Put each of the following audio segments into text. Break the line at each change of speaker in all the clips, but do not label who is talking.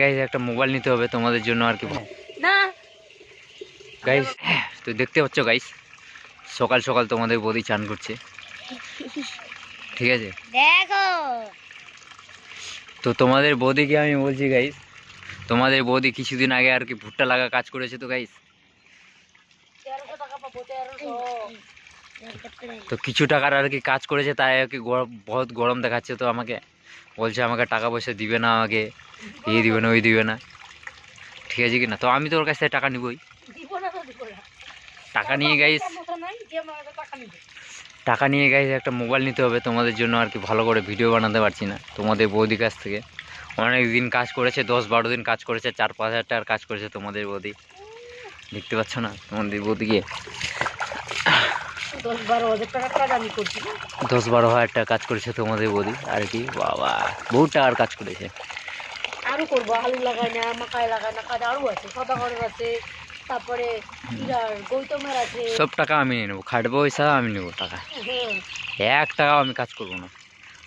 Guys একটা mobile নিতে হবে তোমাদের জন্য আর কি
না
গাইস। তো দেখতে পাচ্ছ গাইস, সকাল সকাল তোমাদের বৌদি চান করছে, ঠিক আছে?
দেখো
তো তোমাদের বৌদিকে আমি বলছি গাইস, তোমাদের বৌদি কিছুদিন আগে আর কি ভুট্টা লাগা কাজ করেছে তো গাইস।
1300 টাকা পাবো 1300।
তো কিছু টাকার আর কি কাজ করেছে, তাই আর কি বহুত গরম দেখাচ্ছে। তো আমাকে বলছে আমাকে টাকা পয়সা দিবে না, আমাকে এই দিবে না ওই দিবে না, ঠিক আছে কি না? তো আমি তো ওর কাছ থেকে টাকা নিবই।
দিব না তো দিব না।
টাকা নিয়ে গাইস, টাকা নিয়ে গাইস একটা মোবাইল নিতে হবে তোমাদের জন্য আর কি। ভালো করে ভিডিও বানাতে পারছি না তোমাদের বৌদির কাছ থেকে। অনেক দিন কাজ করেছে, 10-12 দিন কাজ করেছে, 4-5 হাজার টাকার কাজ করেছে তোমাদের বৌদি। দেখতে পাচ্ছ না তোমাদের বৌদিকে?
10-12 হাজার টাকা কাজ আমি করছি।
10-12 হাজার টাকা কাজ করেছে তোমাদের বৌদি আর কি। বাবা বহুত টাকার কাজ করেছে।
আরো করবো, আলু লাগাই না, মাকাই লাগাই না, কাজ আরো আছে, সদাগরের আছে, তারপরে গৌতমের আছে।
সব টাকা আমি নিয়ে নেবো, খাটবো পয়সা আমি নেবো টাকা। এক টাকাও আমি কাজ করবো না।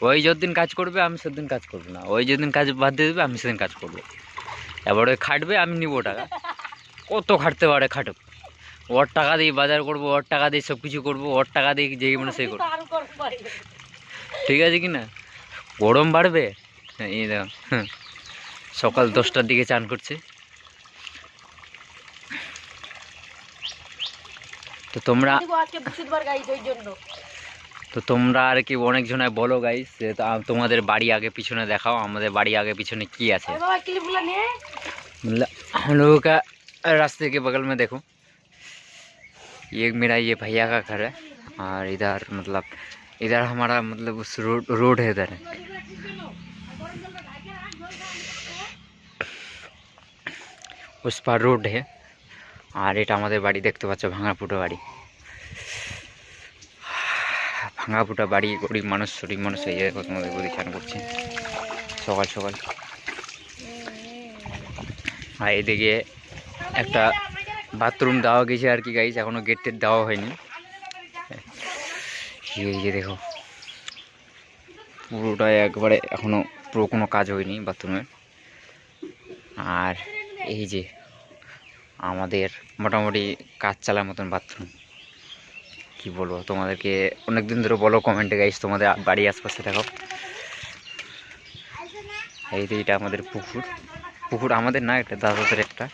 ওই যতদিন কাজ করবে আমি সেদিন কাজ করবো না, ওই যেদিন কাজ বাদ দিয়ে দেবে আমি সেদিন কাজ করবো। এবার ওই খাটবে আমি নিবো টাকা, কত খাটতে পারে খাটুক। ওর টাকা দিয়ে বাজার করবো, ওর টাকা দিয়ে সব কিছু করবো, ওর টাকা দিয়ে যেই মনে সেই করবো, ঠিক আছে কি না? গরম বাড়বে। এই দেখো সকাল 10টার দিকে চান করছে। তো তোমরা তো তোমরা আর কি অনেকজনায় বলো গাইস, তোমাদের বাড়ি আগে পিছনে দেখাও, আমাদের বাড়ি আগে পিছনে কি আছে। हम लोगों का रास्ते के बगल में देखो, ये मेरा ये भैया का घर है, और इधर मतलब इधर हमारा मतलब उस रोड है इधर है। उस पर रोड है, আর এটা আমাদের বাড়ি দেখতে পাচ্ছ, ভাঙাপুটো বাড়ি। ভাঙাপুটা বাড়ি, গরিব মানুষ শরীর মানুষ এই দেখো তোমাদের পরিচান করছে সকাল সকাল। আর এদিকে একটা বাথরুম দেওয়া গেছে আর কি গাইস, এখনো গেট টেট দেওয়া হয়নি। এই যে দেখো পুরোটাই একবারে এখনো পুরো কোনো কাজ হয়নি বাথরুমের। আর এই যে আমাদের মোটামুটি কাজ চালার মতন বাথরুম, কি বলবো তোমাদেরকে, অনেক দিন ধরে বলো কমেন্টে গাইস তোমাদের বাড়ির আশপাশে দেখাও। এই যে এটা আমাদের পুকুর, পুকুর আমাদের না, একটা দাদাদের একটা।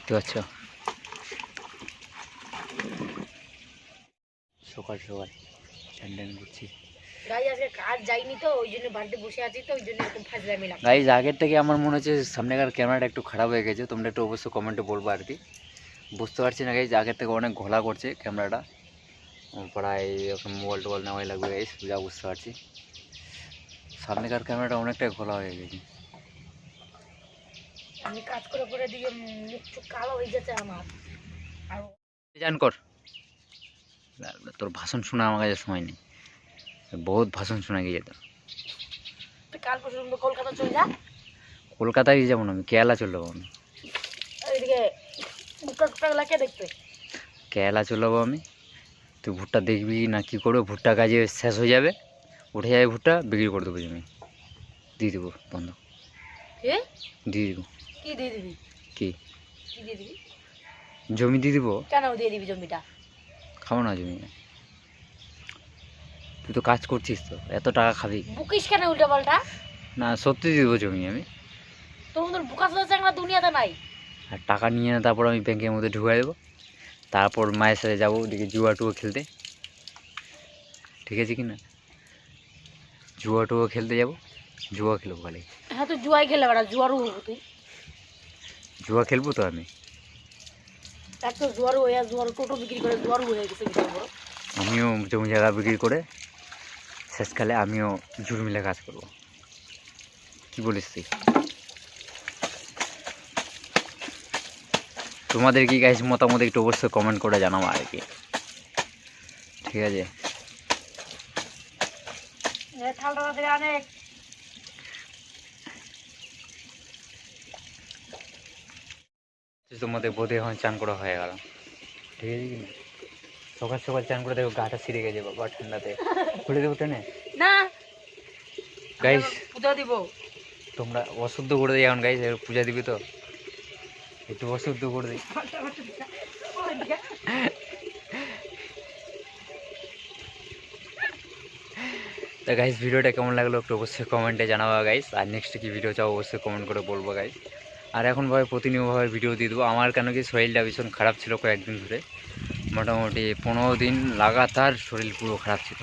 তো আচ্ছা সকাল সকাল স্যান্ডেল করছি গাইজ। আগের থেকে আমার মনে হচ্ছে সামনেকার ক্যামেরাটা একটু খারাপ হয়ে গেছে, তোমরা একটু অবশ্যই কমেন্টে বলবো আর কি। বুঝতে পারছি না গাইজ, আগের থেকে অনেক ঘোলা করছে ক্যামেরাটা, প্রায় এখন মোবাইল টোবাইল নেওয়াই লাগবে গাইজ, যা বুঝতে পারছি। সামনেকার ক্যামেরাটা অনেকটাই ঘোলা হয়ে গেছে।
আমি কাজ করে পরে দিয়ে মুখ চোখ কালো হয়ে যাচ্ছে আমার। আর
জান কর, তোর ভাষণ শোনা আমার কাছে সময় নেই, বহুত ভাষণ শোনা গিয়ে যেত।
কাল পর্যন্ত কলকাতা চলে যা।
কলকাতায় যাবো না, আমি কেরালা চলে যাবো। আমি
এইদিকে ভুট্টা টুট্টা কে দেখবে?
কেরালা চলে যাবো আমি। তুই ভুট্টা দেখবি না কি করবো? ভুট্টা কাজে শেষ হয়ে যাবে, উঠে যাবে ভুট্টা, বিক্রি করে দেবো জমি, দিয়ে দেবো বন্ধ, দিয়ে দেবো।
কি দিয়ে দিবি?
কি
দিয়ে দিবি?
জমি দিয়ে দেবো।
কেন দিয়ে দিবি জমিটা?
খাবো না জমি, তুই তো কাজ করছিস, তো এত টাকা খাবি?
বুকিস কেন উল্টা পাল্টা?
না সত্যি দিয়ে দেবো জমি আমি।
তোমাদের বুকা সোজা চাংলা দুনিয়াতে নাই।
আর টাকা নিয়ে না, তারপর আমি ব্যাংকের মধ্যে ঢুকাই দেবো, তারপর মায়ের সাথে যাবো ওদিকে জুয়া টুয়ো খেলতে, ঠিক আছে কি না? জুয়া টুয়ো খেলতে যাবো, জুয়া খেলবো খালি।
হ্যাঁ তো জুয়াই খেলে বেড়া, জুয়ারও হবো তুই।
জুয়া খেলবো তো আমি।
তার তো জুয়ারও হয়ে, জুয়ার টোটো বিক্রি করে জুয়ারও হয়ে গেছে।
আমিও জমি জায়গা বিক্রি করে শেষকালে আমিও জুর মিলে কাজ করবো, কি বলিস তুই? তোমাদের কি গাইস মতামত একটু অবশ্যই কমেন্ট করে জানাবো আর কি, ঠিক আছে? তোমাদের বোধে এখন চান করা হয়ে গেল, ঠিক আছে কি? সকাল সকাল চান করে দেখো গাটা ছিঁড়ে গেছে বাবা ঠান্ডাতে, খুলে দেবো টেনে।
না
গাইস
পূজা দিব।
তোমরা অশুদ্ধ করে দিই এখন গাইস, পূজা দিবি তো একটু অশুদ্ধ করে দিই। তো গাইস ভিডিওটা কেমন লাগলো একটু অবশ্যই কমেন্টে জানাবো গাইস, আর নেক্সট কি ভিডিও চাও অবশ্যই কমেন্ট করে বলবো গাইস। আর এখন ভাবে প্রতিনিয়তভাবে ভিডিও দিয়ে দেবো। আমার কেন কি শরীরটা ভীষণ খারাপ ছিল কয়েকদিন ধরে, মোটামুটি 15 দিন লাগাতার শরীর পুরো খারাপ ছিল,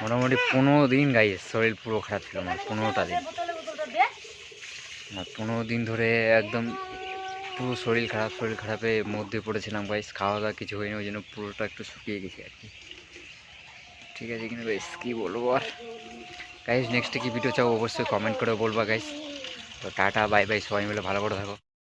মোটামুটি 15 দিন গাইস শরীর পুরো খারাপ ছিল, মানে 15টা দিন, 15 দিন ধরে একদম পুরো শরীর খারাপের মধ্যে পড়েছিলাম গাইস। খাওয়া দাওয়া কিছু হয়নি, ওই জন্য পুরোটা একটু শুকিয়ে গেছে আর কি। ঠিক আছে কিন্তু গাইস কী বলবো আর গাইস, নেক্সটে কি ভিডিও চাও অবশ্যই কমেন্ট করে বলবা গাইস। তো টাটা বাই বাই, সবাই মিলে ভালো করে থাকো।